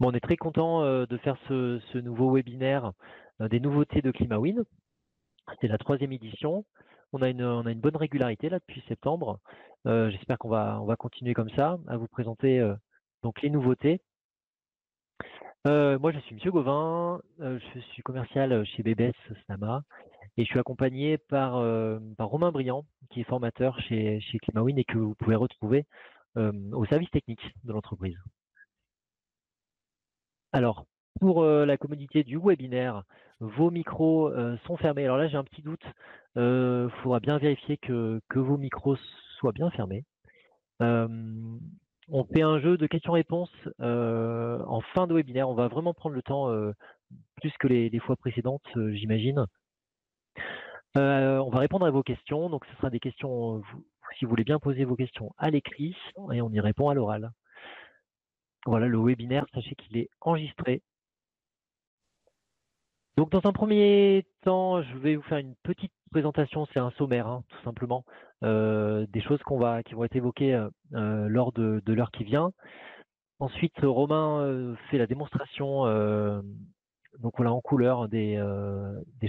Bon, on est très content de faire ce nouveau webinaire des nouveautés de ClimaWin. C'est la 3e édition. On a une bonne régularité là depuis septembre. J'espère qu'on va continuer comme ça à vous présenter donc les nouveautés. Moi, je suis Monsieur Gauvin, je suis commercial chez BBS Slama et je suis accompagné par Romain Briand, qui est formateur chez ClimaWin et que vous pouvez retrouver au service technique de l'entreprise. Alors, pour la commodité du webinaire, vos micros sont fermés. Alors là, j'ai un petit doute. Il faudra bien vérifier que vos micros soient bien fermés. On fait un jeu de questions-réponses en fin de webinaire. On va vraiment prendre le temps plus que les fois précédentes, j'imagine. On va répondre à vos questions. Donc, ce sera des questions, si vous voulez bien poser vos questions à l'écrit, et on y répond à l'oral. Voilà, le webinaire, sachez qu'il est enregistré. Donc, dans un premier temps, je vais vous faire une petite présentation, c'est un sommaire, hein, tout simplement, des choses qui vont être évoquées lors de l'heure qui vient. Ensuite, Romain fait la démonstration, donc voilà, en couleur, des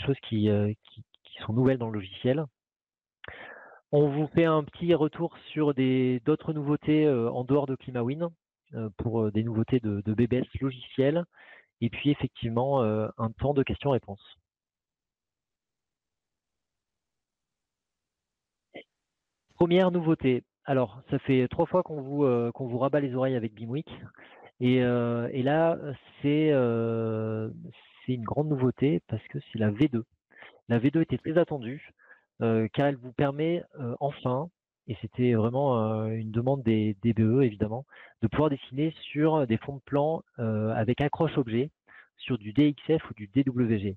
choses qui sont nouvelles dans le logiciel. On vous fait un petit retour sur d'autres nouveautés en dehors de ClimaWin, pour des nouveautés de BBS logiciel. Et puis effectivement, un temps de questions-réponses. Première nouveauté. Alors, ça fait 3 fois qu'on vous rabat les oreilles avec BIMWeek. Et là, c'est une grande nouveauté parce que c'est la V2. La V2 était très attendue car elle vous permet enfin, et c'était vraiment une demande des DBE évidemment, de pouvoir dessiner sur des fonds de plan avec accroche-objet sur du DXF ou du DWG.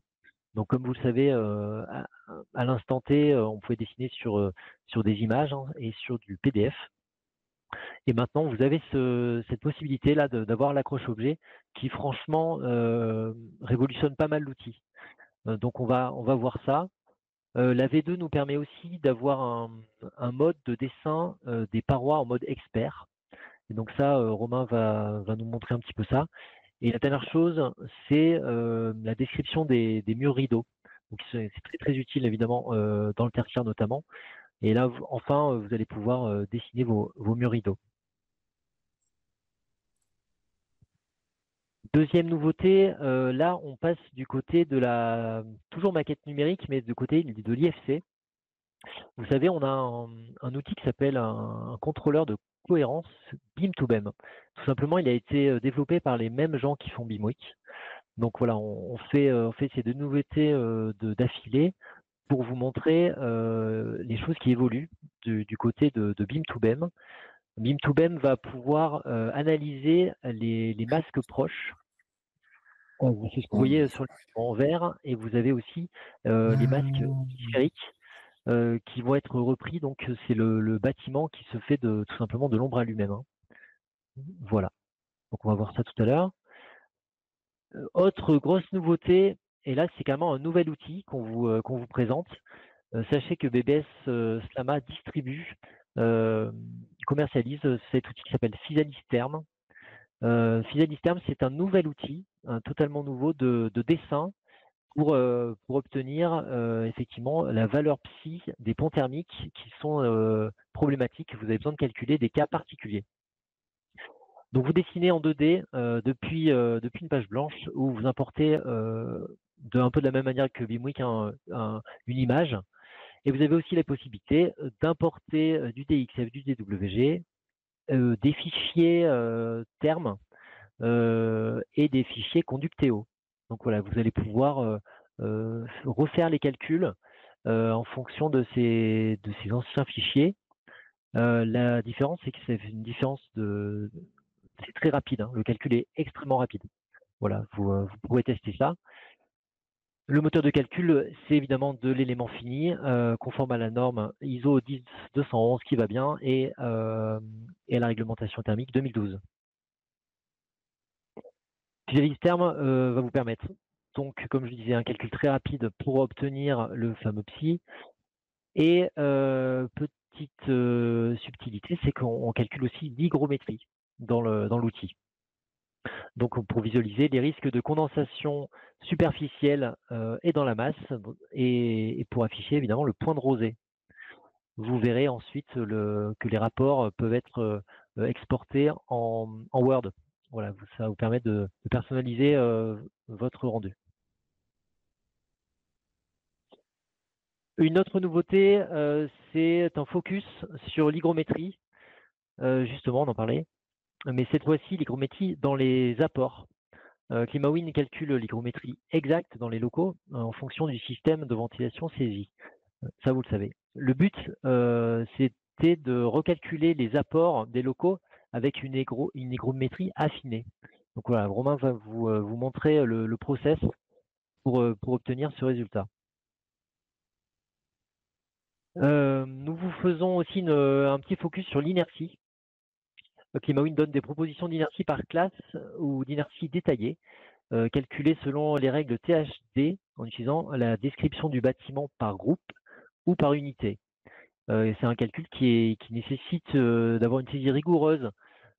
Donc, comme vous le savez, à l'instant T, on pouvait dessiner sur des images et sur du PDF. Et maintenant, vous avez cette possibilité-là d'avoir l'accroche-objet qui, franchement, révolutionne pas mal l'outil. Donc, on va voir ça. La V2 nous permet aussi d'avoir un mode de dessin des parois en mode expert. Et donc ça, Romain va nous montrer un petit peu ça. Et la dernière chose, c'est la description des murs rideaux. Donc c'est très très utile évidemment dans le tertiaire notamment. Et là, enfin, vous allez pouvoir dessiner vos murs rideaux. Deuxième nouveauté, là on passe du côté de toujours maquette numérique, mais du côté de l'IFC. Vous savez, on a un outil qui s'appelle un contrôleur de cohérence BIM2BEM. Tout simplement, il a été développé par les mêmes gens qui font BIMWeek. Donc voilà, on fait ces deux nouveautés d'affilée pour vous montrer les choses qui évoluent du côté de BIM2BEM. BIM2BEM va pouvoir analyser les masques proches. C'est ce que vous voyez sur l'écran en vert, et vous avez aussi les masques sphériques qui vont être repris. Donc c'est le bâtiment qui se fait tout simplement de l'ombre à lui-même. Hein. Voilà. Donc on va voir ça tout à l'heure. Autre grosse nouveauté, et là c'est carrément un nouvel outil qu'on vous présente. Sachez que BBS Slama distribue, commercialise cet outil qui s'appelle Physalis-Term. Physalis-Term, c'est un nouvel outil, totalement nouveau de dessin pour obtenir effectivement la valeur psi des ponts thermiques qui sont problématiques. Vous avez besoin de calculer des cas particuliers. Donc vous dessinez en 2D depuis une page blanche où vous importez un peu de la même manière que BIMWeek une image. Et vous avez aussi la possibilité d'importer du DXF, du DWG, des fichiers termes et des fichiers conductéo. Donc voilà, vous allez pouvoir refaire les calculs en fonction de ces anciens fichiers. La différence, c'est que c'est une différence c'est très rapide, hein. Le calcul est extrêmement rapide. Voilà, vous pouvez tester ça. Le moteur de calcul, c'est évidemment de l'élément fini, conforme à la norme ISO 10211 qui va bien et à la réglementation thermique 2012. Physalis-Term va vous permettre, donc, comme je disais, un calcul très rapide pour obtenir le fameux psi. Et petite subtilité, c'est qu'on calcule aussi l'hygrométrie dans l'outil. Donc pour visualiser les risques de condensation superficielle et dans la masse, et pour afficher évidemment le point de rosée. Vous verrez ensuite que les rapports peuvent être exportés en Word. Voilà, ça va vous permettre de personnaliser votre rendu. Une autre nouveauté, c'est un focus sur l'hygrométrie. Justement, on en parlait. Mais cette fois-ci, l'hygrométrie dans les apports. ClimaWin calcule l'hygrométrie exacte dans les locaux en fonction du système de ventilation saisi. Ça, vous le savez. Le but, c'était de recalculer les apports des locaux avec une hygrométrie affinée. Donc voilà, Romain va vous montrer le process pour obtenir ce résultat. Nous vous faisons aussi un petit focus sur l'inertie. ClimaWin donne des propositions d'inertie par classe ou d'inertie détaillée, calculées selon les règles THD en utilisant la description du bâtiment par groupe ou par unité. C'est un calcul qui nécessite d'avoir une saisie rigoureuse,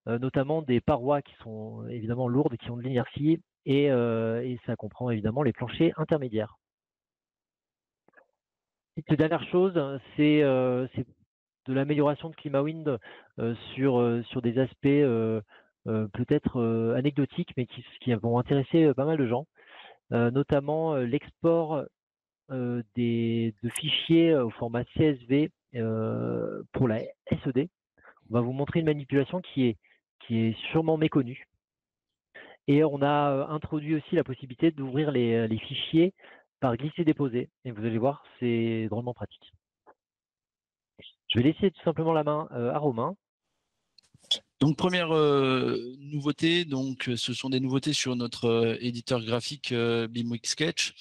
notamment des parois qui sont évidemment lourdes, qui ont de l'inertie, et ça comprend évidemment les planchers intermédiaires. Petite dernière chose, c'est de l'amélioration de ClimaWind sur des aspects peut-être anecdotiques, mais qui vont intéresser pas mal de gens, notamment l'export de fichiers au format CSV pour la SED. On va vous montrer une manipulation qui est sûrement méconnue. Et on a introduit aussi la possibilité d'ouvrir les fichiers par glisser-déposer. Et vous allez voir, c'est drôlement pratique. Je vais laisser tout simplement la main à Romain. Donc première nouveauté, donc ce sont des nouveautés sur notre éditeur graphique BIMWIC Sketch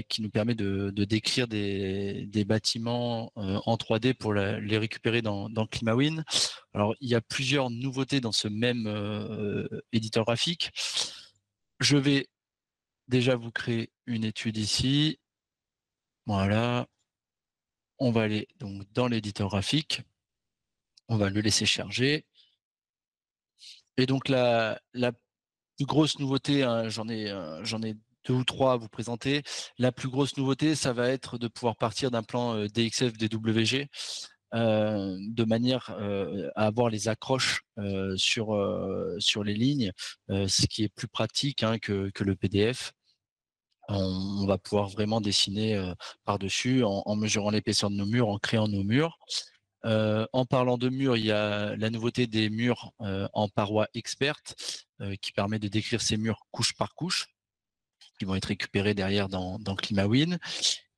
qui nous permet de décrire des bâtiments en 3D pour les récupérer dans ClimaWin. Alors il y a plusieurs nouveautés dans ce même éditeur graphique. Je vais déjà vous créer une étude ici. Voilà. On va aller donc dans l'éditeur graphique. On va le laisser charger. Et donc la plus grosse nouveauté, hein, j'en ai 2 ou 3 à vous présenter. La plus grosse nouveauté, ça va être de pouvoir partir d'un plan DXF DWG de manière à avoir les accroches sur les lignes, ce qui est plus pratique hein, que le PDF. On va pouvoir vraiment dessiner par-dessus en mesurant l'épaisseur de nos murs, en créant nos murs. En parlant de murs, il y a la nouveauté des murs en parois expertes qui permet de décrire ces murs couche par couche qui vont être récupérés derrière dans ClimaWin.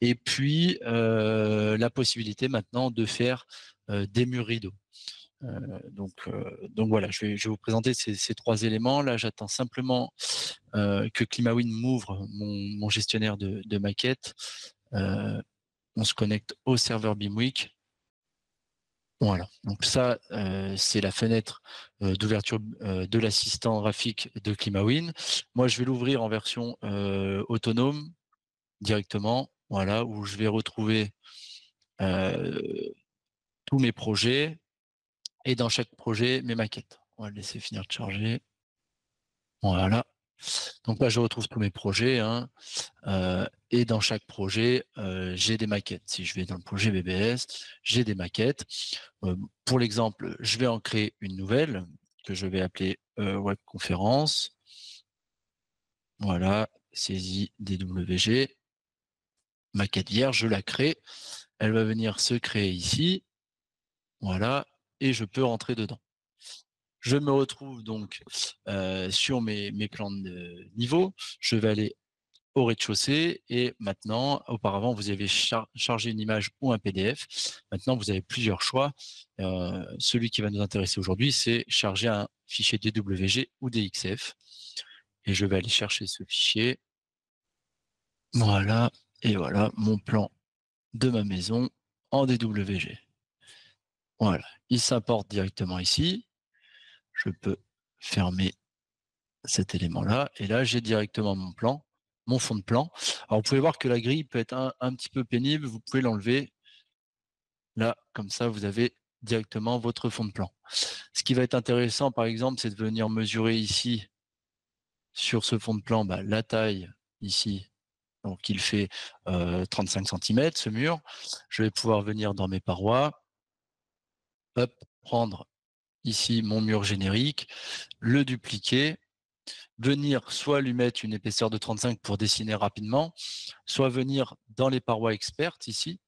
Et puis, la possibilité maintenant de faire des murs rideaux. Donc voilà, je vais vous présenter ces 3 éléments. Là, j'attends simplement que ClimaWin m'ouvre mon gestionnaire de maquettes. On se connecte au serveur BIMWIC. Voilà, donc ça, c'est la fenêtre d'ouverture de l'assistant graphique de ClimaWin. Moi, je vais l'ouvrir en version autonome directement, voilà, où je vais retrouver tous mes projets et dans chaque projet, mes maquettes. On va le laisser finir de charger. Voilà. Donc là, je retrouve tous mes projets. Hein, et dans chaque projet, j'ai des maquettes. Si je vais dans le projet BBS, j'ai des maquettes. Pour l'exemple, je vais en créer une nouvelle que je vais appeler webconférence. Voilà, saisie DWG. Maquette vierge, je la crée. Elle va venir se créer ici. Voilà, et je peux rentrer dedans. Je me retrouve donc sur mes plans de niveau. Je vais aller au rez-de-chaussée et maintenant, auparavant, vous avez chargé une image ou un PDF. Maintenant, vous avez plusieurs choix. Celui qui va nous intéresser aujourd'hui, c'est charger un fichier DWG ou DXF. Et je vais aller chercher ce fichier. Voilà, et voilà mon plan de ma maison en DWG. Voilà, il s'importe directement ici. Je peux fermer cet élément-là. Et là, j'ai directement mon plan, mon fond de plan. Alors, vous pouvez voir que la grille peut être un petit peu pénible. Vous pouvez l'enlever. Là, comme ça, vous avez directement votre fond de plan. Ce qui va être intéressant, par exemple, c'est de venir mesurer ici sur ce fond de plan la taille ici. Donc, il fait 35 cm, ce mur. Je vais pouvoir venir dans mes parois, hop, prendre ici mon mur générique, le dupliquer, venir soit lui mettre une épaisseur de 35 pour dessiner rapidement, soit venir dans les parois expertes ici.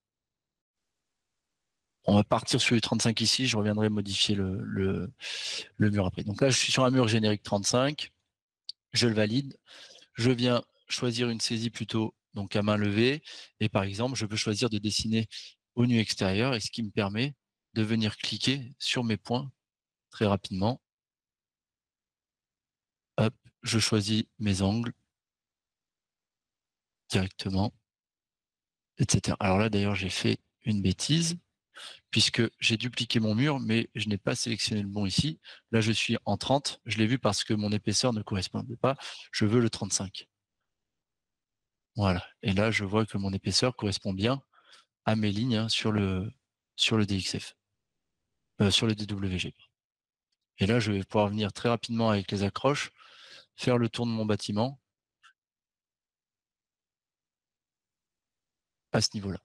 On va partir sur les 35 ici, je reviendrai modifier le mur après. Donc là, je suis sur un mur générique 35, je le valide, je viens choisir une saisie plutôt donc à main levée, et par exemple, je peux choisir de dessiner au nu extérieur, et ce qui me permet de venir cliquer sur mes points très rapidement. Hop, je choisis mes angles directement, etc. Alors là, d'ailleurs, j'ai fait une bêtise, puisque j'ai dupliqué mon mur, mais je n'ai pas sélectionné le bon ici. Là, je suis en 30. Je l'ai vu parce que mon épaisseur ne correspondait pas. Je veux le 35. Voilà. Et là, je vois que mon épaisseur correspond bien à mes lignes sur le DXF, sur le DWG. Et là, je vais pouvoir venir très rapidement avec les accroches, faire le tour de mon bâtiment à ce niveau-là.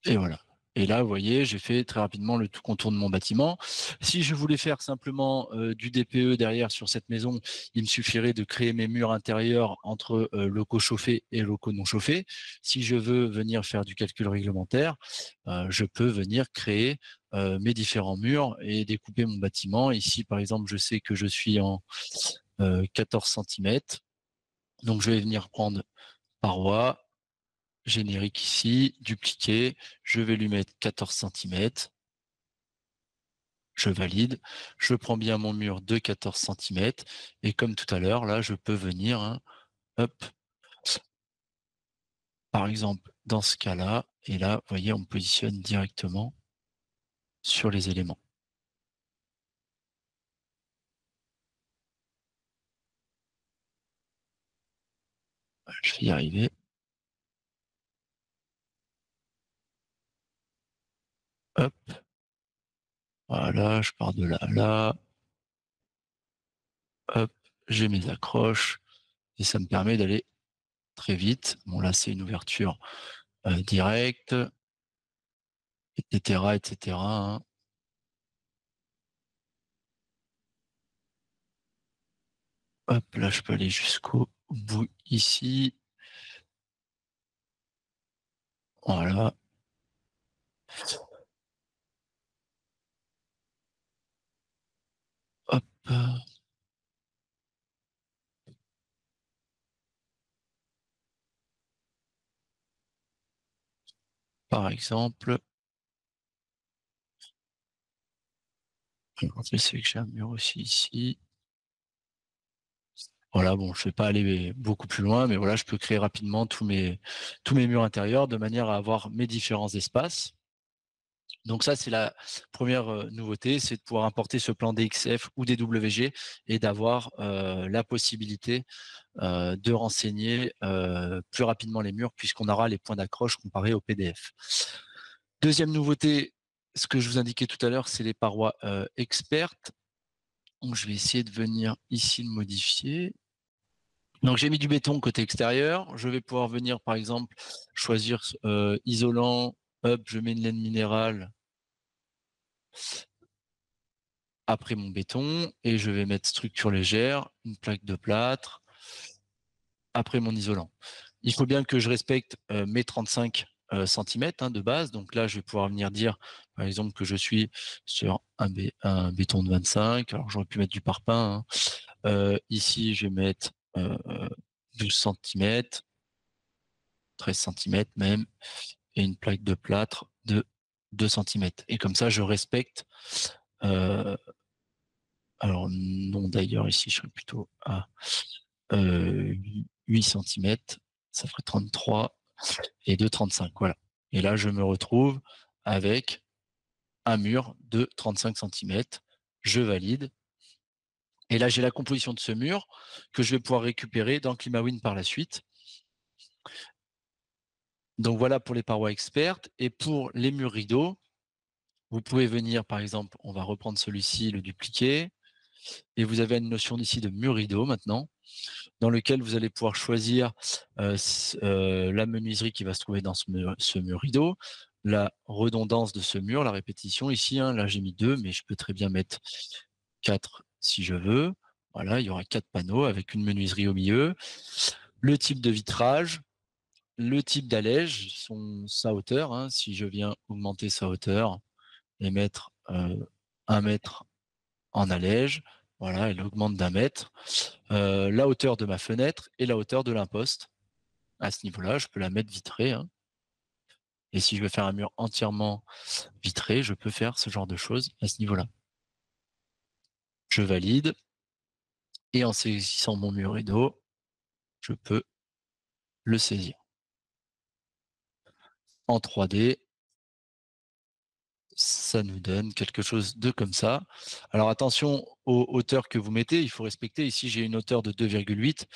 Et voilà. Et là, vous voyez, j'ai fait très rapidement le tout contour de mon bâtiment. Si je voulais faire simplement du DPE derrière sur cette maison, il me suffirait de créer mes murs intérieurs entre locaux chauffés et locaux non chauffés. Si je veux venir faire du calcul réglementaire, je peux venir créer mes différents murs et découper mon bâtiment. Ici, par exemple, je sais que je suis en 14 cm. Donc, je vais venir prendre paroi, générique ici, dupliquer, je vais lui mettre 14 cm, je valide, je prends bien mon mur de 14 cm, et comme tout à l'heure, là, je peux venir, hop, par exemple, dans ce cas-là, et là, vous voyez, on me positionne directement sur les éléments. Je vais y arriver. Hop, voilà, je pars de là à là. Hop, j'ai mes accroches, et ça me permet d'aller très vite. Bon, là, c'est une ouverture directe, etc., etc. Hop, là, je peux aller jusqu'au bout ici. Voilà. Hop. Par exemple, je sais que j'ai un mur aussi ici. Voilà, bon, je ne vais pas aller beaucoup plus loin, mais voilà, je peux créer rapidement tous mes murs intérieurs de manière à avoir mes différents espaces. Donc ça, c'est la première nouveauté, c'est de pouvoir importer ce plan DXF ou DWG et d'avoir la possibilité de renseigner plus rapidement les murs puisqu'on aura les points d'accroche comparés au PDF. Deuxième nouveauté, ce que je vous indiquais tout à l'heure, c'est les parois expertes. Donc, je vais essayer de venir ici le modifier. Donc, j'ai mis du béton côté extérieur. Je vais pouvoir venir, par exemple, choisir isolant. Hop, je mets une laine minérale après mon béton et je vais mettre structure légère, une plaque de plâtre après mon isolant. Il faut bien que je respecte mes 35 cm de base. Donc là, je vais pouvoir venir dire, par exemple, que je suis sur un béton de 25. Alors, j'aurais pu mettre du parpaing. Ici, je vais mettre 12 cm, 13 cm même, et une plaque de plâtre de 2 cm. Et comme ça, je respecte. Alors, non, d'ailleurs, ici, je serais plutôt à 8 cm. Ça ferait 33 et de 35. Voilà. Et là, je me retrouve avec un mur de 35 cm. Je valide. Et là, j'ai la composition de ce mur que je vais pouvoir récupérer dans ClimaWin par la suite. Donc voilà pour les parois expertes. Et pour les murs rideaux, vous pouvez venir, par exemple, on va reprendre celui-ci, le dupliquer, et vous avez une notion ici de mur rideau maintenant, dans lequel vous allez pouvoir choisir la menuiserie qui va se trouver dans ce mur rideau, la redondance de ce mur, la répétition ici, hein, là j'ai mis 2, mais je peux très bien mettre 4 si je veux. Voilà, il y aura 4 panneaux avec une menuiserie au milieu, le type de vitrage, le type d'allège, sa hauteur, hein, si je viens augmenter sa hauteur et mettre 1 mètre en allège, voilà, elle augmente d'1 mètre. La hauteur de ma fenêtre et la hauteur de l'imposte. À ce niveau-là, je peux la mettre vitrée, hein. Et si je veux faire un mur entièrement vitré, je peux faire ce genre de choses à ce niveau-là. Je valide. Et en saisissant mon mur rideau, je peux le saisir. En 3D, ça nous donne quelque chose de comme ça. Alors attention aux hauteurs que vous mettez, il faut respecter. Ici, j'ai une hauteur de 2,8.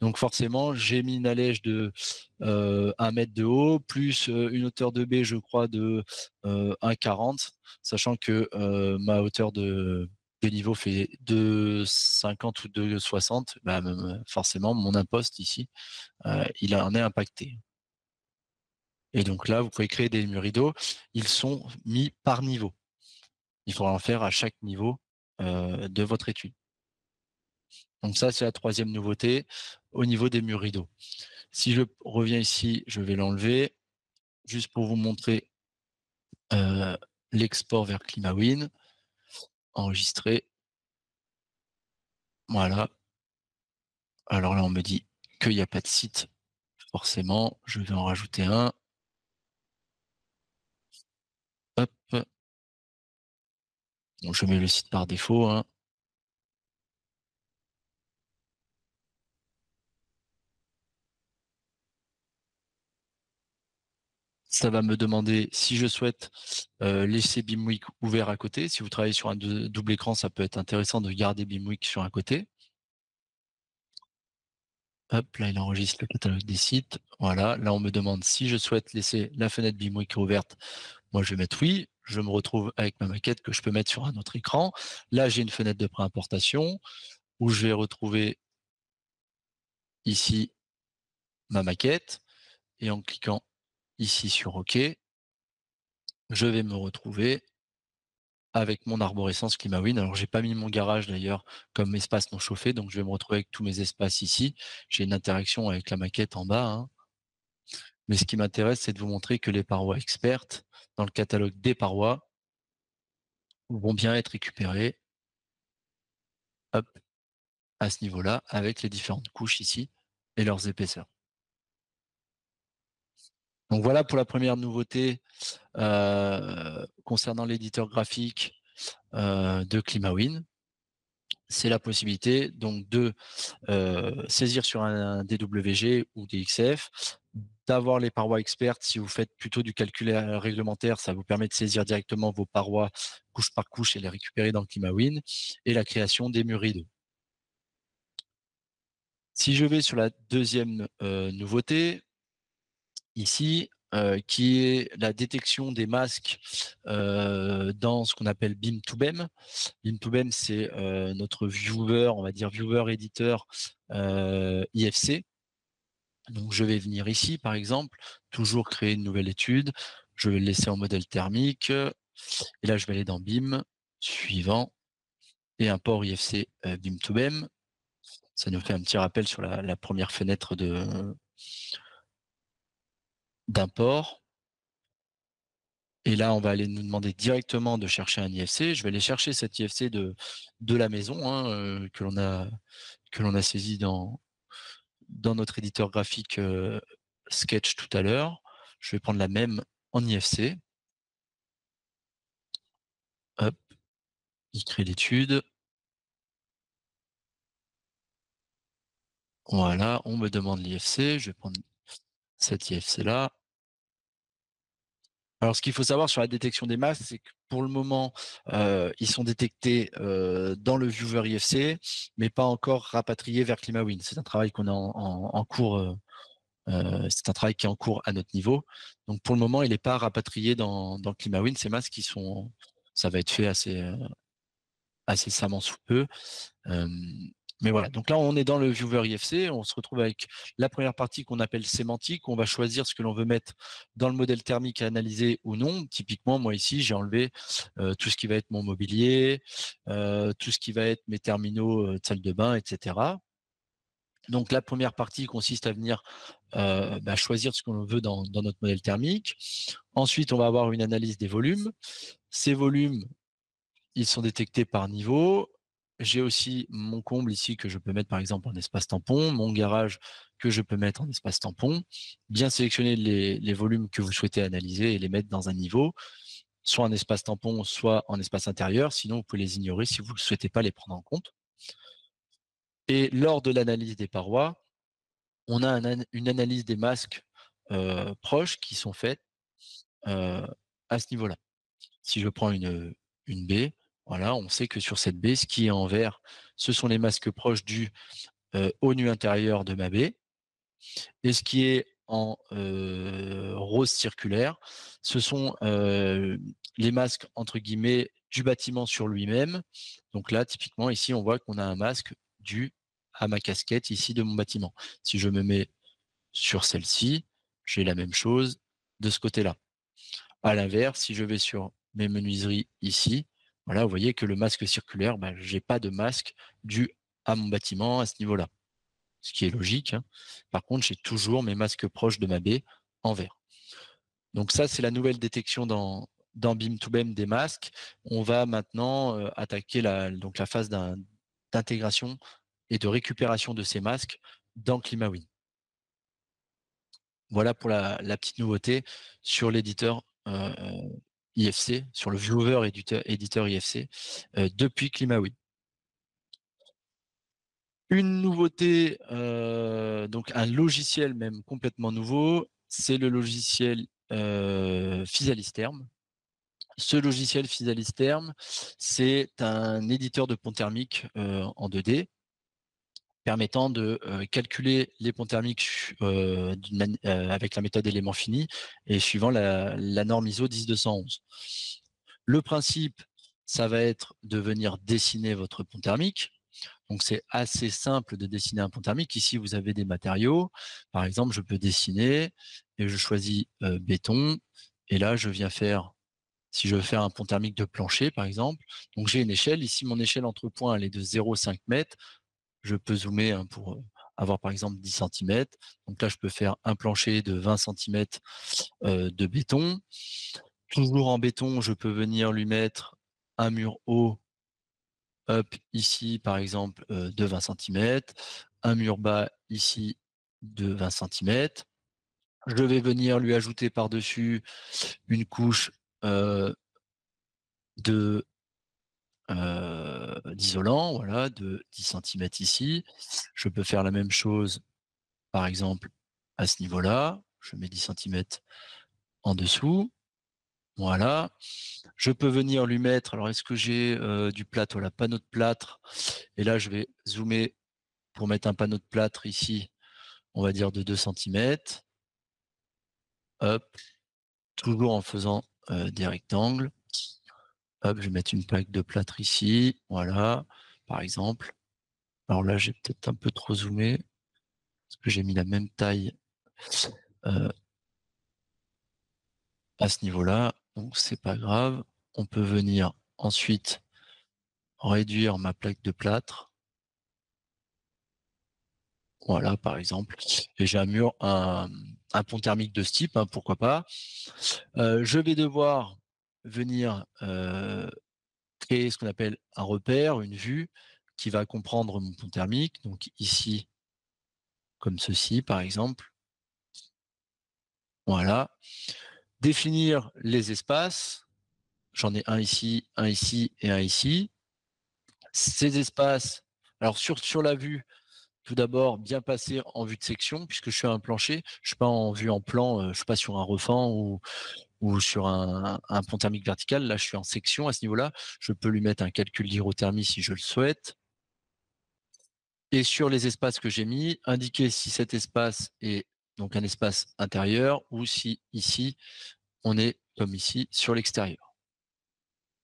Donc forcément, j'ai mis une allège de 1 mètre de haut, plus une hauteur de B, je crois, de 1,40, sachant que ma hauteur de niveau fait 2,50 ou 2,60. Bah, forcément, mon imposte ici, il en est impacté. Et donc là, vous pouvez créer des murs rideaux. Ils sont mis par niveau. Il faudra en faire à chaque niveau de votre étude. Donc ça, c'est la 3e nouveauté au niveau des murs rideaux. Si je reviens ici, je vais l'enlever, juste pour vous montrer l'export vers ClimaWin, enregistrer. Voilà. Alors là, on me dit qu'il n'y a pas de site. Forcément, je vais en rajouter un. Hop. Donc, je mets le site par défaut, hein. Ça va me demander si je souhaite laisser BIMWeek ouvert à côté. Si vous travaillez sur un double écran, ça peut être intéressant de garder BIMWeek sur un côté. Hop, là, il enregistre le catalogue des sites. Voilà, là, on me demande si je souhaite laisser la fenêtre BIMWeek ouverte. Moi, je vais mettre oui. Je me retrouve avec ma maquette que je peux mettre sur un autre écran. Là, j'ai une fenêtre de préimportation où je vais retrouver ici ma maquette. Et en cliquant ici sur OK, je vais me retrouver avec mon arborescence ClimaWin. Alors, j'ai pas mis mon garage d'ailleurs comme espace non chauffé, donc je vais me retrouver avec tous mes espaces ici. J'ai une interaction avec la maquette en bas, hein. Mais ce qui m'intéresse, c'est de vous montrer que les parois expertes, dans le catalogue des parois, vont bien être récupérées, hop, à ce niveau-là, avec les différentes couches ici et leurs épaisseurs. Donc voilà pour la première nouveauté concernant l'éditeur graphique de ClimaWin. C'est la possibilité donc de saisir sur un DWG ou DXF, d'avoir les parois expertes. Si vous faites plutôt du calcul réglementaire, ça vous permet de saisir directement vos parois couche par couche et les récupérer dans ClimaWin, et la création des murs rideaux. Si je vais sur la 2e nouveauté, ici, qui est la détection des masques dans ce qu'on appelle BIM2BEM. BIM2BEM, c'est notre viewer, on va dire viewer éditeur IFC. Donc, je vais venir ici, par exemple, toujours créer une nouvelle étude. Je vais le laisser en modèle thermique. Et là, je vais aller dans BIM, suivant, et import IFC BIM2BEM. Ça nous fait un petit rappel sur la première fenêtre d'import. Et là, on va aller nous demander directement de chercher un IFC. Je vais aller chercher cet IFC de la maison, hein, que l'on a saisi dans notre éditeur graphique Sketch tout à l'heure. Je vais prendre la même en IFC. Hop, il crée l'étude. Voilà, on me demande l'IFC. Je vais prendre cet IFC-là. Alors, ce qu'il faut savoir sur la détection des masques, c'est que pour le moment, ils sont détectés dans le viewer IFC, mais pas encore rapatriés vers ClimaWin. C'est un travail qu'on est en cours C'est un travail qui est en cours à notre niveau. Donc pour le moment, il n'est pas rapatrié dans ClimaWin. Ces masques, ça va être fait assez incessamment sous peu. Mais voilà, donc là, on est dans le viewer IFC. On se retrouve avec la première partie qu'on appelle sémantique. On va choisir ce que l'on veut mettre dans le modèle thermique à analyser ou non. Typiquement, moi ici, j'ai enlevé tout ce qui va être mon mobilier, tout ce qui va être mes terminaux de salle de bain, etc. Donc la première partie consiste à venir choisir ce qu'on veut dans notre modèle thermique. Ensuite, on va avoir une analyse des volumes. Ces volumes, ils sont détectés par niveau. J'ai aussi mon comble ici que je peux mettre par exemple en espace tampon, mon garage que je peux mettre en espace tampon. Bien sélectionner les volumes que vous souhaitez analyser et les mettre dans un niveau, soit en espace tampon, soit en espace intérieur. Sinon, vous pouvez les ignorer si vous ne souhaitez pas les prendre en compte. Et lors de l'analyse des parois, on a une analyse des masques proches qui sont faites à ce niveau-là. Si je prends une baie, voilà, on sait que sur cette baie, ce qui est en vert, ce sont les masques proches dus au nu intérieur de ma baie. Et ce qui est en rose circulaire, ce sont les masques, entre guillemets, du bâtiment sur lui-même. Donc là, typiquement, ici, on voit qu'on a un masque dû à ma casquette ici de mon bâtiment. Si je me mets sur celle-ci, j'ai la même chose de ce côté-là. À l'inverse, si je vais sur mes menuiseries ici, voilà, vous voyez que le masque circulaire, je n'ai pas de masque dû à mon bâtiment à ce niveau-là, ce qui est logique. Hein. Par contre, j'ai toujours mes masques proches de ma baie en vert. Donc ça, c'est la nouvelle détection dans BIM2BEM des masques. On va maintenant attaquer la phase d'intégration et de récupération de ces masques dans ClimaWin. Voilà pour la petite nouveauté sur l'éditeur IFC, sur le viewer éditeur IFC depuis ClimaWin. Une nouveauté, donc un logiciel même complètement nouveau, c'est le logiciel Physalysterm. Ce logiciel Physalysterm, c'est un éditeur de pont thermique en 2D permettant de calculer les ponts thermiques avec la méthode élément fini et suivant la norme ISO 10211. Le principe, ça va être de venir dessiner votre pont thermique. Donc, c'est assez simple de dessiner un pont thermique. Ici, vous avez des matériaux. Par exemple, je peux dessiner et je choisis béton. Et là, je viens faire, si je veux faire un pont thermique de plancher, par exemple, donc j'ai une échelle. Ici, mon échelle entre points, elle est de 0,5 m. Je peux zoomer pour avoir par exemple 10 cm. Donc là, je peux faire un plancher de 20 cm de béton. Toujours en béton, je peux venir lui mettre un mur haut, ici par exemple de 20 cm, un mur bas ici de 20 cm. Je vais venir lui ajouter par-dessus une couche d'isolant, voilà, de 10 cm ici. Je peux faire la même chose, par exemple, à ce niveau-là. Je mets 10 cm en dessous. Voilà. Je peux venir lui mettre, alors est-ce que j'ai du plâtre? Voilà, panneau de plâtre. Et là, je vais zoomer pour mettre un panneau de plâtre ici, on va dire de 2 cm. Hop. Toujours en faisant des rectangles. Hop, je vais mettre une plaque de plâtre ici. Voilà, par exemple. Alors là, j'ai peut-être un peu trop zoomé, parce que j'ai mis la même taille à ce niveau-là. Donc, c'est pas grave. On peut venir ensuite réduire ma plaque de plâtre. Voilà, par exemple. Et j'ai un pont thermique de ce type, hein, pourquoi pas. Je vais devoir venir créer ce qu'on appelle un repère, une vue, qui va comprendre mon pont thermique. Donc ici, comme ceci, par exemple. Voilà. Définir les espaces. J'en ai un ici et un ici. Ces espaces, alors sur la vue, tout d'abord, bien passer en vue de section, puisque je suis à un plancher. Je ne suis pas en vue en plan, je ne suis pas sur un refend ou sur un pont thermique vertical. Là, je suis en section à ce niveau-là. Je peux lui mettre un calcul d'hydrothermie si je le souhaite. Et sur les espaces que j'ai mis, indiquer si cet espace est donc un espace intérieur, ou si ici, on est comme ici sur l'extérieur.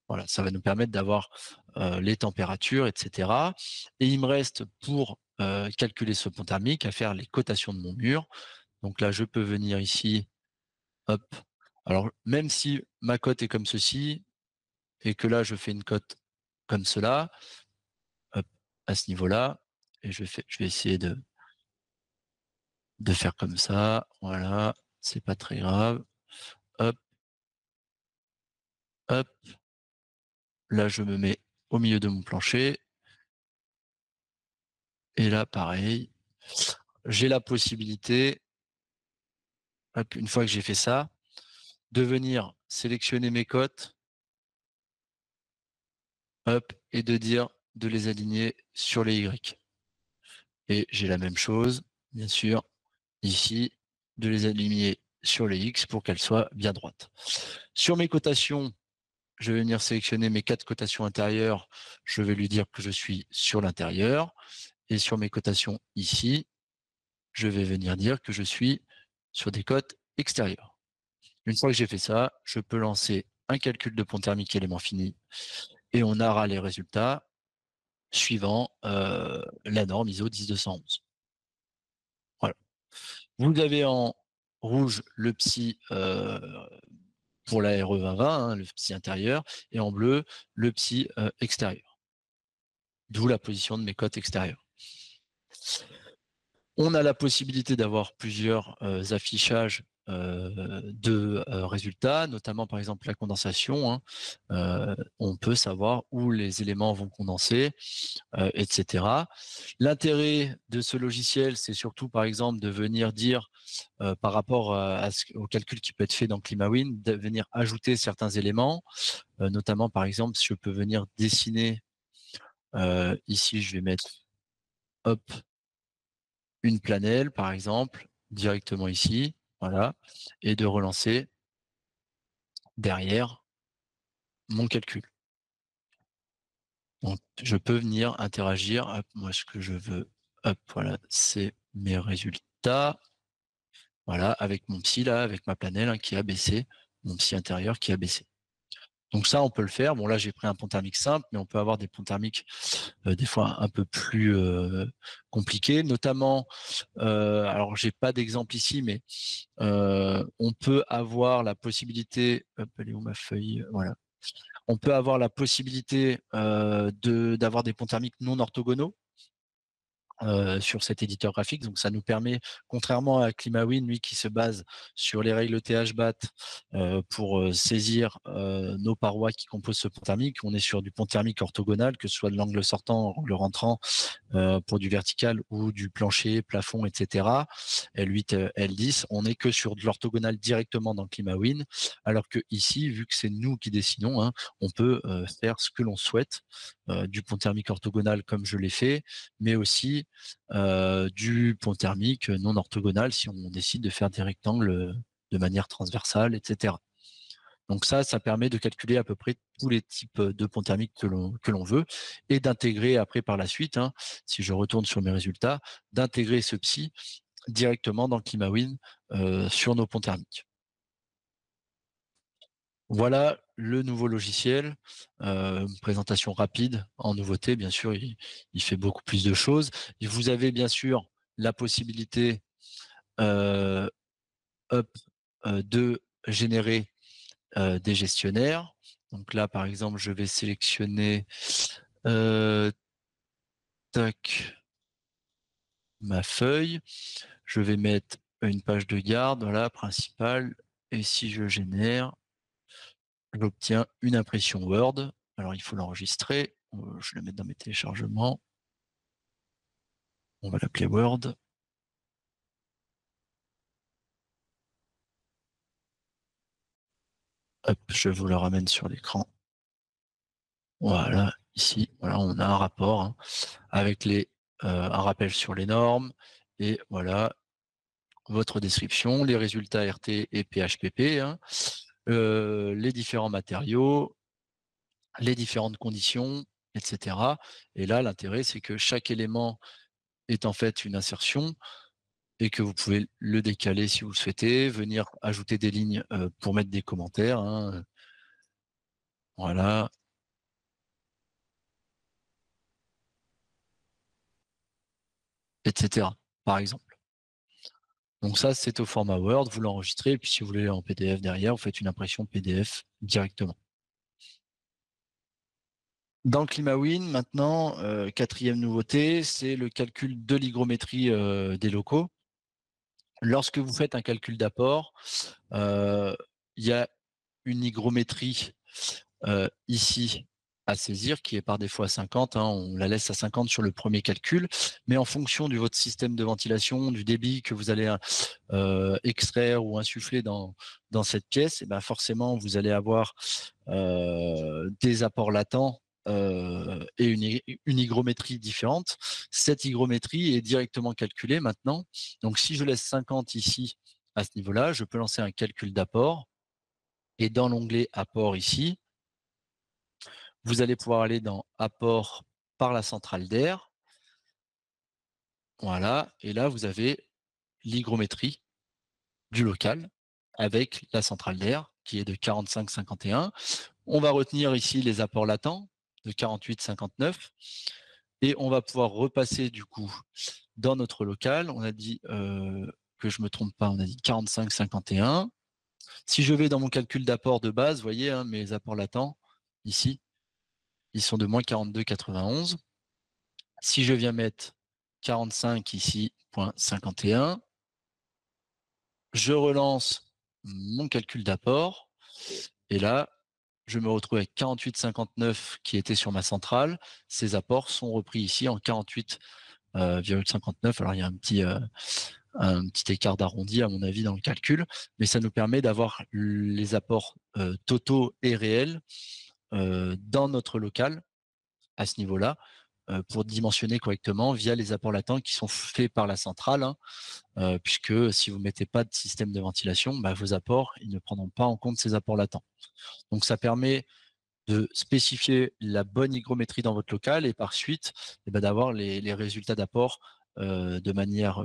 Voilà, ça va nous permettre d'avoir les températures, etc. Et il me reste pour calculer ce pont thermique à faire les cotations de mon mur. Donc là, je peux venir ici, hop. Alors, même si ma cote est comme ceci, et que là, je fais une cote comme cela, hop, à ce niveau-là, et je vais essayer de faire comme ça. Voilà, c'est pas très grave. Hop, hop. Là, je me mets au milieu de mon plancher. Et là, pareil, j'ai la possibilité, hop, une fois que j'ai fait ça, de venir sélectionner mes cotes, hop, et de dire de les aligner sur les Y. Et j'ai la même chose, bien sûr, ici, de les aligner sur les X pour qu'elles soient bien droites. Sur mes cotations, je vais venir sélectionner mes 4 cotations intérieures. Je vais lui dire que je suis sur l'intérieur. Et sur mes cotations ici, je vais venir dire que je suis sur des cotes extérieures. Une fois que j'ai fait ça, je peux lancer un calcul de pont thermique élément fini et on aura les résultats suivant la norme ISO 10211. Voilà. Vous avez en rouge le PSI pour la RE 2020, hein, le PSI intérieur, et en bleu, le PSI extérieur. D'où la position de mes cotes extérieures. On a la possibilité d'avoir plusieurs affichages de résultats, notamment par exemple la condensation. Hein. On peut savoir où les éléments vont condenser, etc. L'intérêt de ce logiciel, c'est surtout par exemple de venir dire par rapport au calcul qui peut être fait dans ClimaWind, de venir ajouter certains éléments, notamment par exemple, si je peux venir dessiner, ici je vais mettre hop, une planelle, par exemple, directement ici, voilà, et de relancer derrière mon calcul. Donc, je peux venir interagir. Hop, moi, ce que je veux, hop, voilà, c'est mes résultats. Voilà, avec mon psy là, avec ma planelle hein, qui a baissé, mon psy intérieur qui a baissé. Donc ça, on peut le faire. Bon, là, j'ai pris un pont thermique simple, mais on peut avoir des ponts thermiques des fois un peu plus compliqués, notamment, alors j'ai pas d'exemple ici, mais on peut avoir la possibilité, hop, elle est où ma feuille? Voilà. On peut avoir la possibilité d'avoir des ponts thermiques non orthogonaux. Sur cet éditeur graphique. Donc, ça nous permet, contrairement à ClimaWind, lui, qui se base sur les règles THBAT pour saisir nos parois qui composent ce pont thermique, on est sur du pont thermique orthogonal, que ce soit de l'angle sortant, l'angle rentrant, pour du vertical ou du plancher, plafond, etc. L8, L10, on n'est que sur de l'orthogonal directement dans ClimaWind, alors que ici, vu que c'est nous qui dessinons, hein, on peut faire ce que l'on souhaite, du pont thermique orthogonal comme je l'ai fait, mais aussi du pont thermique non orthogonal si on décide de faire des rectangles de manière transversale, etc. Donc ça permet de calculer à peu près tous les types de ponts thermiques que l'on veut et d'intégrer après par la suite, hein, si je retourne sur mes résultats, d'intégrer ce PSI directement dans ClimaWind sur nos ponts thermiques. Voilà le nouveau logiciel, une présentation rapide en nouveauté, bien sûr, il fait beaucoup plus de choses. Et vous avez bien sûr la possibilité hop, de générer des gestionnaires. Donc là, par exemple, je vais sélectionner tac, ma feuille. Je vais mettre une page de garde, voilà, principale. Et si je génère, j'obtiens une impression Word. Alors, il faut l'enregistrer. Je vais le mettre dans mes téléchargements. On va l'appeler Word. Hop, je vous le ramène sur l'écran. Voilà, ici, voilà, on a un rapport hein, avec un rappel sur les normes et voilà votre description, les résultats RT et PHPP, hein, les différents matériaux, les différentes conditions, etc. Et là, l'intérêt, c'est que chaque élément est en fait une insertion et que vous pouvez le décaler si vous le souhaitez, venir ajouter des lignes pour mettre des commentaires. Hein. Voilà. Etc. par exemple. Donc ça, c'est au format Word, vous l'enregistrez, et puis si vous voulez en PDF derrière, vous faites une impression PDF directement. Dans le ClimaWin, maintenant, quatrième nouveauté, c'est le calcul de l'hygrométrie des locaux. Lorsque vous faites un calcul d'apport, il y a une hygrométrie ici à saisir, qui est par défaut à 50. Hein, on la laisse à 50 sur le premier calcul, mais en fonction de votre système de ventilation, du débit que vous allez extraire ou insuffler dans cette pièce, et ben forcément, vous allez avoir des apports latents et une hygrométrie différente. Cette hygrométrie est directement calculée maintenant. Donc, si je laisse 50 ici, à ce niveau-là, je peux lancer un calcul d'apport. Et dans l'onglet apport ici, vous allez pouvoir aller dans apport par la centrale d'air. Voilà. Et là, vous avez l'hygrométrie du local avec la centrale d'air qui est de 45,51. On va retenir ici les apports latents de 48,59 et on va pouvoir repasser du coup dans notre local. On a dit que je me trompe pas, on a dit 45,51. Si je vais dans mon calcul d'apport de base, vous voyez hein, mes apports latents ici, ils sont de moins 42,91. Si je viens mettre 45 ici, 51, je relance mon calcul d'apport et là, je me retrouve avec 48,59 qui était sur ma centrale. Ces apports sont repris ici en 48,59. Alors, il y a un petit écart d'arrondi, à mon avis, dans le calcul, mais ça nous permet d'avoir les apports totaux et réels dans notre local à ce niveau-là pour dimensionner correctement via les apports latents qui sont faits par la centrale, hein, puisque si vous ne mettez pas de système de ventilation, bah, vos apports ils ne prendront pas en compte ces apports latents. Donc, ça permet de spécifier la bonne hygrométrie dans votre local et par suite d'avoir les résultats d'apport de manière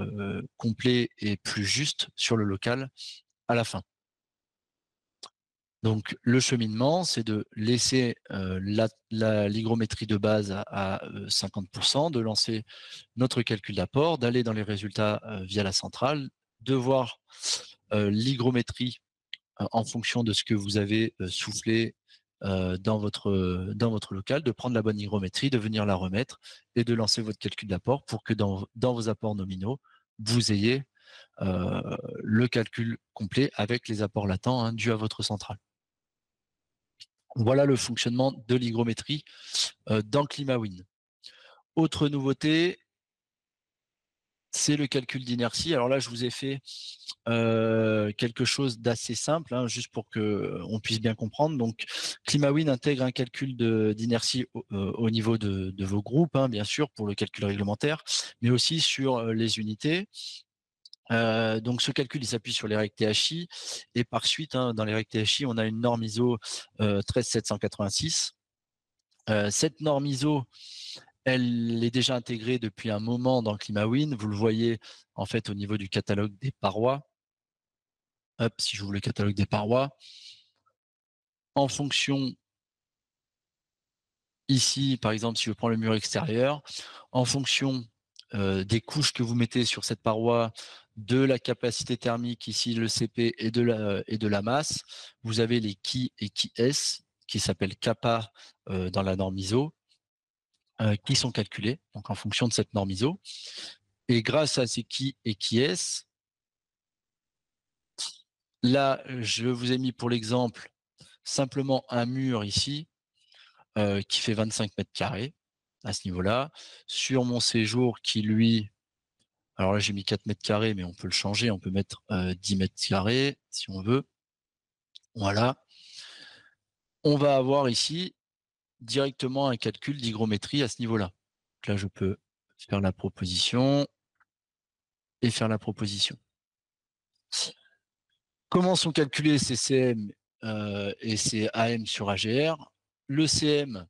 complète et plus juste sur le local à la fin. Donc le cheminement, c'est de laisser l'hygrométrie de base à 50%, de lancer notre calcul d'apport, d'aller dans les résultats via la centrale, de voir l'hygrométrie en fonction de ce que vous avez soufflé dans votre local, de prendre la bonne hygrométrie, de venir la remettre et de lancer votre calcul d'apport pour que dans vos apports nominaux, vous ayez le calcul complet avec les apports latents hein, dus à votre centrale. Voilà le fonctionnement de l'hygrométrie dans ClimaWin. Autre nouveauté, c'est le calcul d'inertie. Alors là, je vous ai fait quelque chose d'assez simple, hein, juste pour qu'on puisse bien comprendre. Donc, ClimaWin intègre un calcul d'inertie au niveau de vos groupes, hein, bien sûr, pour le calcul réglementaire, mais aussi sur les unités. Donc, ce calcul, il s'appuie sur les règles THI. Et par suite, hein, dans les règles THI, on a une norme ISO 13786. Cette norme ISO, elle est déjà intégrée depuis un moment dans ClimaWin. Vous le voyez en fait au niveau du catalogue des parois. Hop, si j'ouvre le catalogue des parois, en fonction, ici par exemple, si je prends le mur extérieur, en fonction des couches que vous mettez sur cette paroi, de la capacité thermique, ici le CP et de la masse, vous avez les qui et qui S, qui s'appellent kappa dans la norme ISO, qui sont calculés donc en fonction de cette norme ISO. Et grâce à ces qui et qui S, là, je vous ai mis pour l'exemple simplement un mur ici qui fait 25 mètres carrés à ce niveau-là. Sur mon séjour qui, lui, alors là, j'ai mis 4 mètres carrés, mais on peut le changer. On peut mettre 10 mètres carrés si on veut. Voilà. On va avoir ici directement un calcul d'hygrométrie à ce niveau-là. Donc là, je peux faire la proposition et faire la proposition. Comment sont calculés ces CM et ces AM sur AGR? Le CM,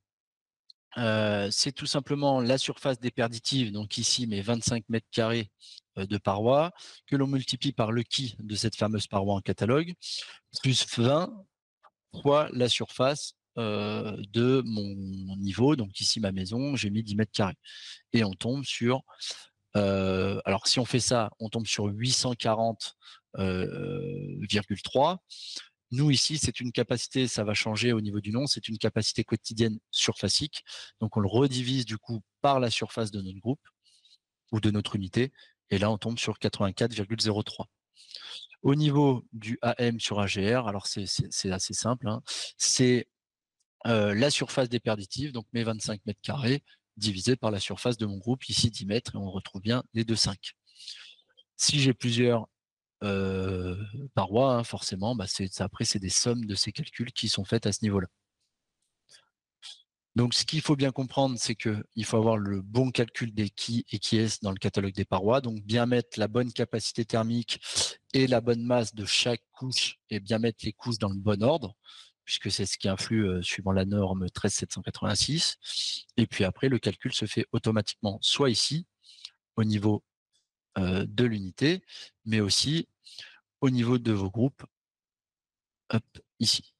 c'est tout simplement la surface déperditive, donc ici mes 25 mètres carrés de parois, que l'on multiplie par le qui de cette fameuse paroi en catalogue, plus 20 fois la surface de mon niveau. Donc ici, ma maison, j'ai mis 10 mètres carrés. Et on tombe sur, alors si on fait ça, on tombe sur 840,3. Nous, ici, c'est une capacité, ça va changer au niveau du nom, c'est une capacité quotidienne surfacique. Donc, on le redivise du coup par la surface de notre groupe ou de notre unité. Et là, on tombe sur 84,03. Au niveau du AM sur AGR, alors c'est assez simple, hein, c'est la surface déperditive, donc mes 25 mètres carrés, divisé par la surface de mon groupe, ici 10 mètres, et on retrouve bien les 2,5. Si j'ai plusieurs parois, hein, forcément, bah après, c'est des sommes de ces calculs qui sont faites à ce niveau-là. Donc, ce qu'il faut bien comprendre, c'est qu'il faut avoir le bon calcul des qui et qui est dans le catalogue des parois. Donc, bien mettre la bonne capacité thermique et la bonne masse de chaque couche et bien mettre les couches dans le bon ordre, puisque c'est ce qui influe suivant la norme 13786. Et puis après, le calcul se fait automatiquement, soit ici, au niveau de l'unité, mais aussi au niveau de vos groupes, hop, ici.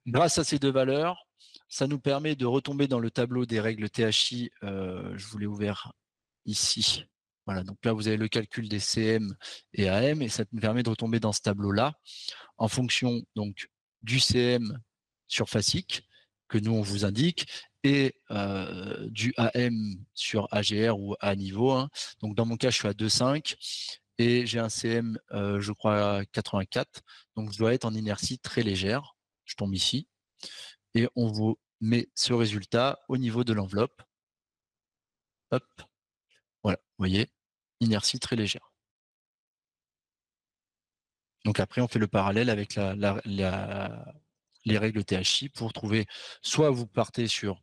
Grâce à ces deux valeurs, ça nous permet de retomber dans le tableau des règles THI. Je vous l'ai ouvert ici. Voilà, donc là, vous avez le calcul des CM et AM, et ça nous permet de retomber dans ce tableau-là en fonction donc du CM surfacique que nous, on vous indique, et du AM sur AGR ou à niveau. Hein. Donc, dans mon cas, je suis à 2,5 et j'ai un CM, je crois, à 84. Donc, je dois être en inertie très légère. Je tombe ici et on vous met ce résultat au niveau de l'enveloppe. Hop, voilà, vous voyez, inertie très légère. Donc après, on fait le parallèle avec les règles THI pour trouver, soit vous partez sur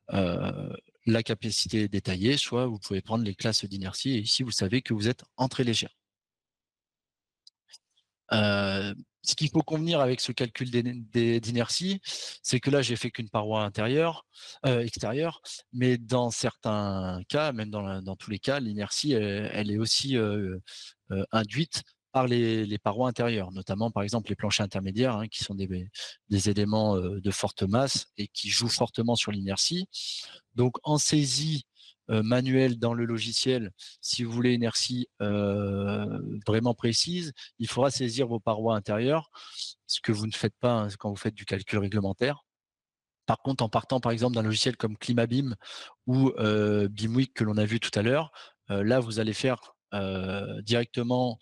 la capacité détaillée, soit vous pouvez prendre les classes d'inertie, et ici, vous savez que vous êtes en très légère. Ce qu'il faut convenir avec ce calcul d'inertie, c'est que là, j'ai fait qu'une paroi extérieure, mais dans certains cas, même dans tous les cas, l'inertie, elle est aussi induite par les parois intérieures, notamment par exemple les planchers intermédiaires, hein, qui sont des éléments de forte masse et qui jouent fortement sur l'inertie. Donc en saisie manuelle dans le logiciel, si vous voulez une inertie vraiment précise, il faudra saisir vos parois intérieures, ce que vous ne faites pas hein, quand vous faites du calcul réglementaire. Par contre, en partant par exemple d'un logiciel comme Climabim ou BIMWIC que l'on a vu tout à l'heure, là vous allez faire directement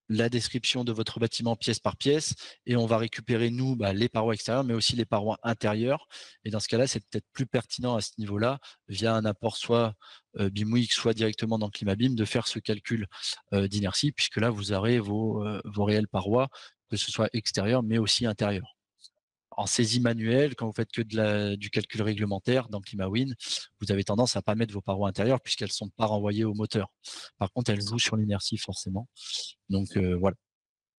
la description de votre bâtiment pièce par pièce et on va récupérer nous les parois extérieures mais aussi les parois intérieures, et dans ce cas-là c'est peut-être plus pertinent à ce niveau-là via un apport soit BIMWIC soit directement dans Climabim de faire ce calcul d'inertie, puisque là vous aurez vos réelles parois, que ce soit extérieures mais aussi intérieures. En saisie manuelle, quand vous faites que du calcul réglementaire dans ClimaWin, vous avez tendance à ne pas mettre vos parois intérieures puisqu'elles ne sont pas renvoyées au moteur. Par contre, elles jouent sur l'inertie forcément. Donc voilà.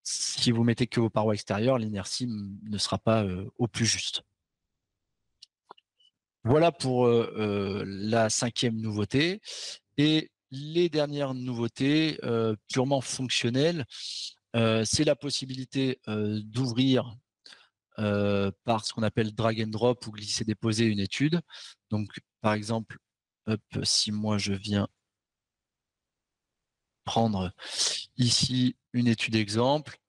Si vous mettez que vos parois extérieures, l'inertie ne sera pas au plus juste. Voilà pour la 5e nouveauté. Et les dernières nouveautés purement fonctionnelles, c'est la possibilité d'ouvrir par ce qu'on appelle drag and drop ou glisser-déposer une étude. Donc, par exemple, hop, si moi je viens prendre ici une étude exemple,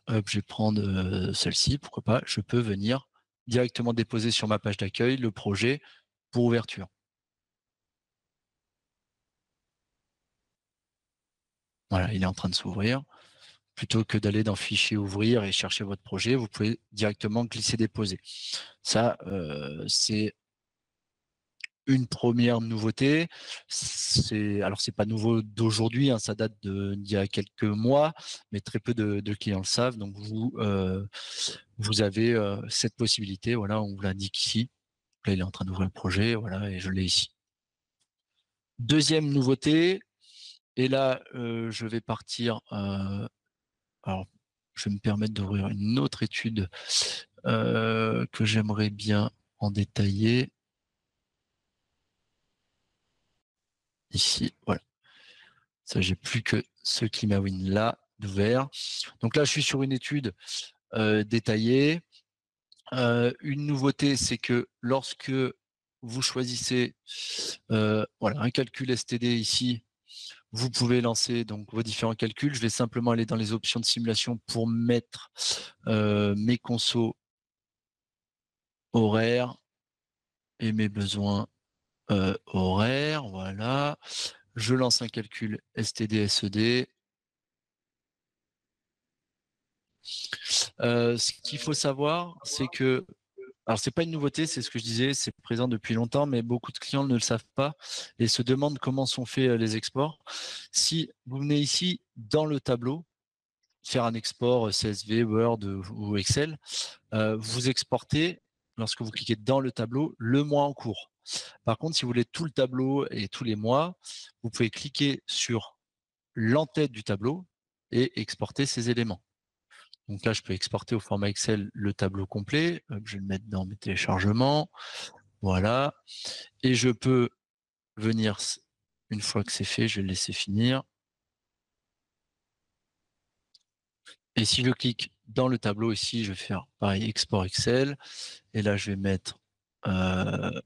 hop, je vais prendre celle-ci, pourquoi pas, je peux venir directement déposer sur ma page d'accueil le projet pour ouverture. Voilà, il est en train de s'ouvrir. Plutôt que d'aller dans Fichier ouvrir et chercher votre projet, vous pouvez directement glisser-déposer. Ça, c'est une première nouveauté. Alors, c'est pas nouveau d'aujourd'hui, hein, ça date d'il y a quelques mois, mais très peu de clients le savent. Donc, vous avez cette possibilité. Voilà, on vous l'indique ici. Là, il est en train d'ouvrir le projet, voilà, et je l'ai ici. Deuxième nouveauté, et là, je vais partir. Alors, je vais me permettre d'ouvrir une autre étude que j'aimerais bien en détailler. ici, voilà. Ça, j'ai plus que ce ClimaWin là d'ouvert. Donc là, je suis sur une étude détaillée. Une nouveauté, c'est que lorsque vous choisissez voilà, un calcul STD ici, vous pouvez lancer donc vos différents calculs. Je vais simplement aller dans les options de simulation pour mettre mes consos horaires et mes besoins horaires. Voilà. Je lance un calcul STD-SED. Ce qu'il faut savoir, c'est que, alors c'est pas une nouveauté, c'est ce que je disais, c'est présent depuis longtemps, mais beaucoup de clients ne le savent pas et se demandent comment sont faits les exports. Si vous venez ici dans le tableau, faire un export CSV, Word ou Excel, vous exportez, lorsque vous cliquez dans le tableau, le mois en cours. Par contre, si vous voulez tout le tableau et tous les mois, vous pouvez cliquer sur l'entête du tableau et exporter ces éléments. Donc là, je peux exporter au format Excel le tableau complet. Je vais le mettre dans mes téléchargements. Voilà. Et je peux venir, une fois que c'est fait, je vais le laisser finir. Et si je clique dans le tableau ici, je vais faire pareil, export Excel. Et là, je vais mettre un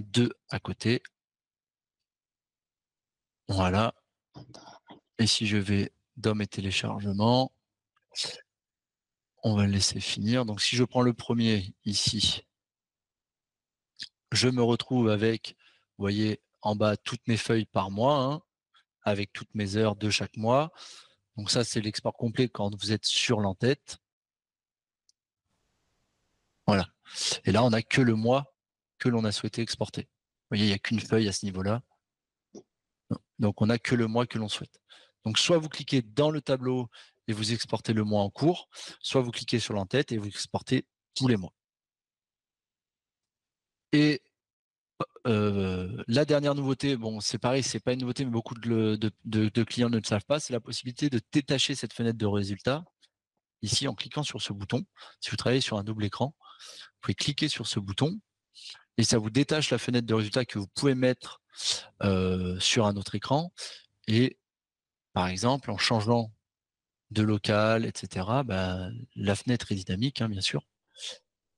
2 à côté. Voilà. Et si je vais dans mes téléchargements, on va le laisser finir. Donc si je prends le premier ici, je me retrouve avec, vous voyez, en bas, toutes mes feuilles par mois, hein, avec toutes mes heures de chaque mois. Donc ça, c'est l'export complet quand vous êtes sur l'entête. Voilà. Et là, on n'a que le mois que l'on a souhaité exporter. Vous voyez, il n'y a qu'une feuille à ce niveau-là. Donc, on n'a que le mois que l'on souhaite. Donc, soit vous cliquez dans le tableau et vous exportez le mois en cours, soit vous cliquez sur l'entête et vous exportez tous les mois. Et la dernière nouveauté, bon, c'est pareil, c'est pas une nouveauté, mais beaucoup de clients ne le savent pas, c'est la possibilité de détacher cette fenêtre de résultat ici en cliquant sur ce bouton. Si vous travaillez sur un double écran, vous pouvez cliquer sur ce bouton et ça vous détache la fenêtre de résultat que vous pouvez mettre sur un autre écran. Et par exemple, en changeant de local, etc., bah, la fenêtre est dynamique, hein, bien sûr,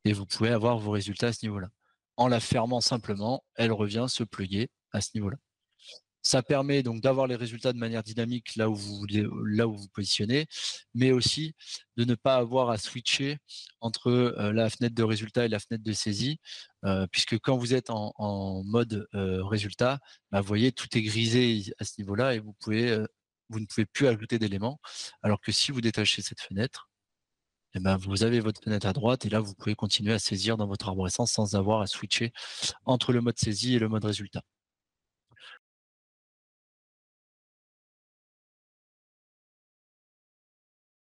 et vous pouvez avoir vos résultats à ce niveau-là. En la fermant simplement, elle revient se plugger à ce niveau-là. Ça permet donc d'avoir les résultats de manière dynamique là où vous positionnez, mais aussi de ne pas avoir à switcher entre la fenêtre de résultat et la fenêtre de saisie, puisque quand vous êtes en mode résultat, bah, vous voyez, tout est grisé à ce niveau-là et vous ne pouvez plus ajouter d'éléments, alors que si vous détachez cette fenêtre, eh ben, vous avez votre fenêtre à droite et là, vous pouvez continuer à saisir dans votre arborescence sans avoir à switcher entre le mode saisie et le mode résultat.